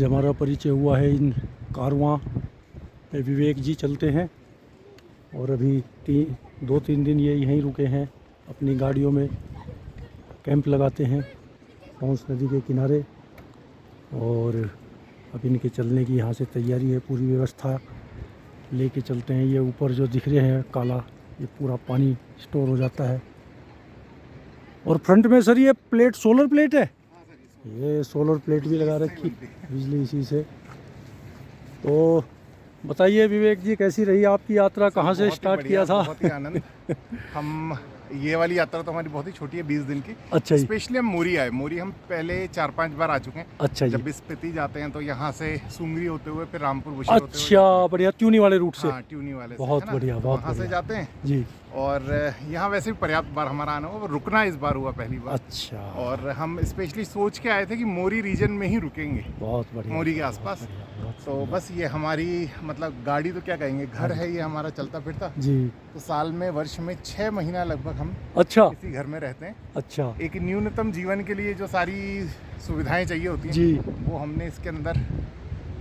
हमारा परिचय हुआ है इन कारवां पे। विवेक जी चलते हैं और अभी 2-3 दिन ये यहीं रुके हैं, अपनी गाड़ियों में कैंप लगाते हैं टॉन्स नदी के किनारे। और अब इनके चलने की यहाँ से तैयारी है, पूरी व्यवस्था लेके चलते हैं। ये ऊपर जो दिख रहे हैं काला, ये पूरा पानी स्टोर हो जाता है। और फ्रंट में सर ये प्लेट सोलर प्लेट है, ये सोलर प्लेट भी लगा रखी बिजली इसी से। तो बताइए विवेक जी, कैसी रही आपकी यात्रा, कहाँ से स्टार्ट किया था? बहुत ही आनंद। हम ये वाली यात्रा तो हमारी बहुत ही छोटी है, 20 दिन की। अच्छा जी। स्पेशली हम मोरी आए। मोरी हम पहले 4-5 बार आ चुके हैं। अच्छा जी। जब भी स्पीति जाते हैं तो यहाँ से सुंगरी होते हुए फिर रामपुर बुशी होते हुए। अच्छा, बढ़िया, ट्यूनी वाले रूट से। हाँ, ट्यूनी वाले से, बहुत है ना? बढ़िया, बहुत वहाँ से बढ़िया जाते हैं जी। और यहाँ वैसे भी पर्याप्त बार हमारा आना हुआ, रुकना इस बार हुआ पहली बार। अच्छा, और हम स्पेशली सोच के आए थे कि मोरी रीजन में ही रुकेंगे, बहुत बढ़िया, मोरी के आसपास। तो बस ये हमारी मतलब गाड़ी तो क्या कहेंगे, घर है ये हमारा चलता फिरता जी। तो साल में, वर्ष में 6 महीना लगभग हम अच्छा इसी घर में रहते हैं। अच्छा एक न्यूनतम जीवन के लिए जो सारी सुविधाएं चाहिए होती हैं जी, वो हमने इसके अंदर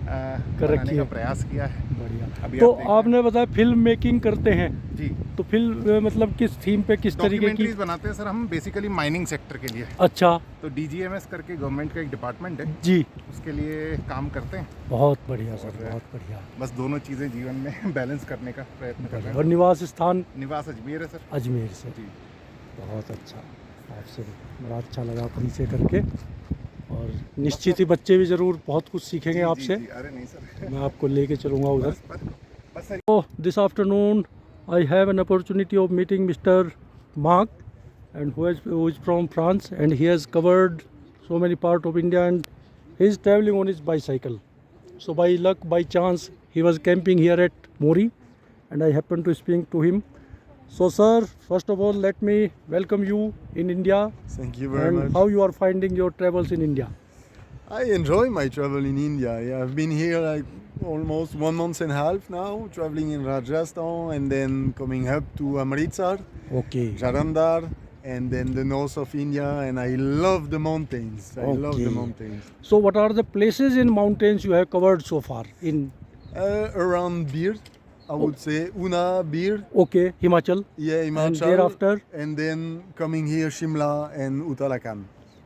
कर बनाने रखी का है। प्रयास किया है। बढ़िया। अभी तो आप देख रहे हैं। आपने बताया फिल्म मेकिंग करते हैं, जी, तो फिल्म मतलब किस थीम पे, किस तरीके की? डॉक्यूमेंट्रीज बनाते हैं सर हम, बेसिकली माइनिंग सेक्टर के लिए। अच्छा तो DGMS करके गवर्नमेंट का एक डिपार्टमेंट है, जी, उसके लिए काम करते हैं। बहुत बढ़िया सर, और बहुत बढ़िया। बस दोनों चीज़ें जीवन में बैलेंस करने का प्रयत्न कर रहे और हैं। निवास स्थान निवास अजमेर है सर। अजमेर से। जी, बहुत अच्छा, आपसे बड़ा अच्छा लगा परिचय करके। और निश्चित ही बच्चे भी ज़रूर बहुत कुछ सीखेंगे जी, आपसे। जी, अरे नहीं सर, मैं आपको लेके चलूँगा उधर। बस sir. So this afternoon I have an opportunity of meeting Mr. Mark, and who is from France, and he has covered so many part of India, and he is traveling on his bicycle. So by luck, by chance, he was camping here at Mori, and I happened to speak to him. So sir, first of all, let me welcome you in India. Thank you very And much. how you are finding your travels in India? I enjoy my travel in India. Yeah, I've been here like almost 1 month and a half now, traveling in Rajasthan and then coming up to Amritsar, Okay. Jalandhar, and then the north of India. And I love the mountains. I love the Okay. mountains. So what are the places in mountains you have covered so far in? Around Bir, I would say Una, Bir, Okay, Himachal. yeah, And Himachal, thereafter? and then coming here Shimla and Uttarakhand.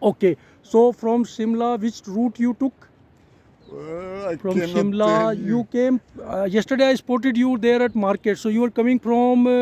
Okay, so from Shimla, which route you took? I From cannot Shimla, tell you came. Yesterday I spotted you there at market. So you are coming from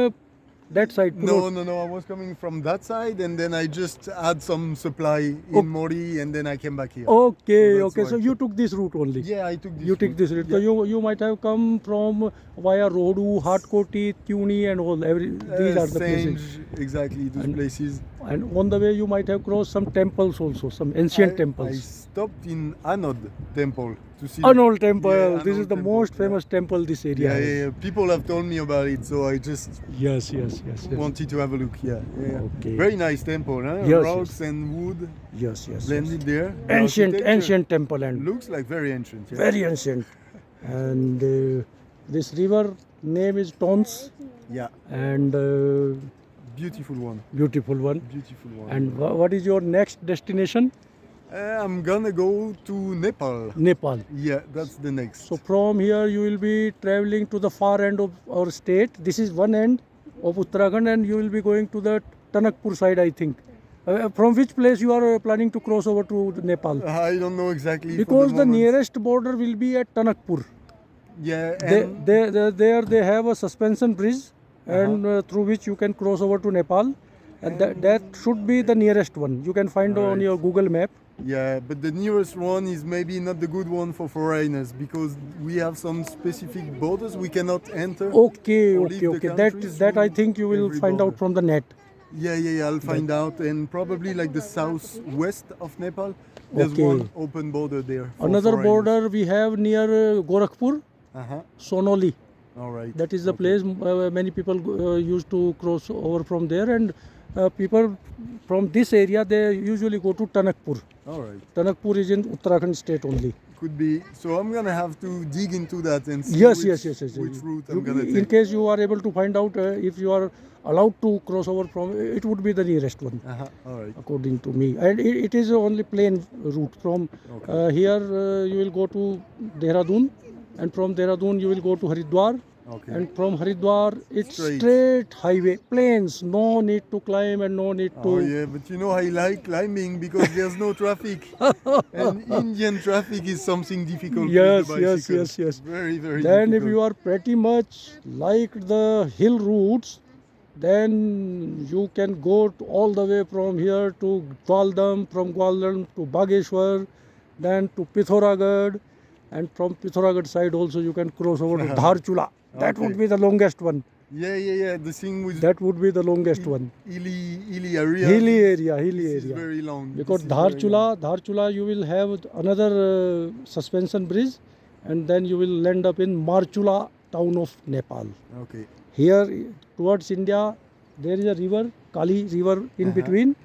that side. No, no, no. I was coming from that side, and then I just had some supply in Oh. Mori, and then I came back here. Okay, So that's okay. why. So you took this route only. Yeah, I took this. You took this route. So Yeah. you might have come from via Rodu, Hatkoti, Tuni, and all. These are the places. Sange, exactly those And- places. And on the way you might have crossed some temples also, some ancient I temples. stopped in Anod Temple to see. Anol Temple. Yeah, This is Anol the Temple, most yeah. famous temple this area Yeah, has. yeah, yeah. People have told me about it, so I just Yes, yes, yes, yes. wanted to have a look. Yeah, yeah. Okay. Very nice temple, huh? Yes, Rocks and wood Yes, yes, yes. blended there. The Ancient, architecture ancient temple, and looks like very ancient. Yeah. very ancient. And this river name is Tons, Yeah, and beautiful one. beautiful one. Beautiful one. And what is your next destination? I'm gonna go to Nepal. Nepal. Yeah, that's the next. So from here you will be traveling to the far end of our state. This is one end of Uttarakhand, and you will be going to the Tanakpur side, I think. From which place you are planning to cross over to Nepal? I don't know exactly. for Because the moment. nearest border will be at Tanakpur. Yeah, They, and there they have a suspension bridge, and through which you can cross over to Nepal, and that should be the nearest one. You can find on Right. your Google map. yeah, but the nearest one is maybe not the good one for foreigners because we have some specific borders we cannot enter. Okay, or okay, leave the okay. country That I through think you will every find out border. from the net. Yeah, I'll find out, and probably like the southwest of Nepal, there's Okay. one open border there. For Another foreigners. border we have near Gorakhpur, Uh-huh. Sonoli. All right. That is the Okay. place many people used to cross over from there, and people from this area, they usually go to Tanakpur. All right. Tanakpur is in Uttarakhand state only. Could be. So I'm gonna have to dig into that and see Yes, which, yes, yes, yes. which route You- I'm gonna in take. case you are able to find out if you are allowed to cross over from, it would be the nearest one, All right. according to me. And it is only plain route. From here, you will go to Dehradun, and from Dehradun you will go to Haridwar. Okay. And from Haridwar, it's Straight. straight highway, plains, no need to climb and no need to. Oh yeah, but you know I like climbing because there's no traffic. And Indian traffic is something difficult. Yes, with the yes, bicycle. yes, yes. Very, very Then difficult. if you are pretty much like the hill routes, then you can go all the way from here to Gwaldam, from Gwaldam to Bageshwar, then to Pithoragarh, and from Pithoragarh side also you can cross over to Dharchula. That would Okay. be the longest one. Yeah. The thing with That would be the longest one. hilly area. Hilly area, hilly This is area. very long. Because This is very long. Dharchula, you will have another suspension bridge, and then you will end up in Marchula town of Nepal. Okay. Here towards India, there is a river, Kali river in between.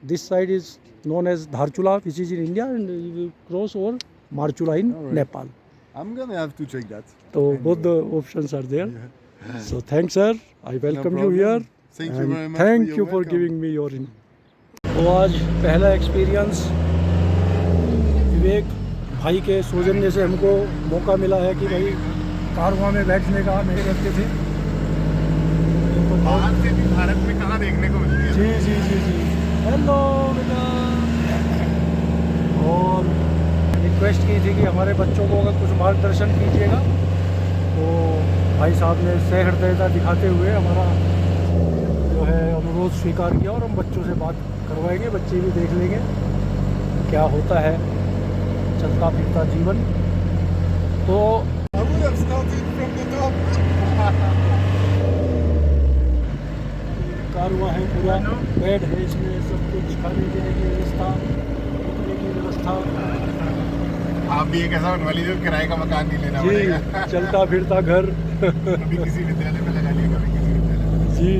This side is known as Dharchula, which is in India, and you will cross over Marchula in Alright. Nepal. I'm gonna have to check that. So both the options are there. Yeah. So thanks, sir. I welcome you problem. here. Thank you and very much. thank your you for welcome. giving me your in. तो आज पहला experience विवेक भाई के सौजन्य से हमको मौका मिला है कि भाई कारवां में बैठने का नहीं करते थे। बाहर से भी भारत में कहाँ देखने को मिलती है। जी हेलो बेटा। और रिक्वेस्ट की थी कि हमारे बच्चों को अगर कुछ मार्गदर्शन कीजिएगा, तो भाई साहब ने सहृदयता दिखाते हुए हमारा जो है अनुरोध स्वीकार किया, और हम बच्चों से बात करवाएंगे, बच्चे भी देख लेंगे क्या होता है चलता फिरता जीवन। तो I would have started from the top. कारवां है, पूरा बेड है इसमें, सब कुछ खाने पीने की व्यवस्था, रुकने की व्यवस्था। आप भी एक ऐसा बनवा लीजिए, किराए का मकान नहीं लेना जी, पड़ेगा। चलता फिरता घर। कभी किसी विद्यालय में लगा लिया, कभी किसी विद्यालय में। जी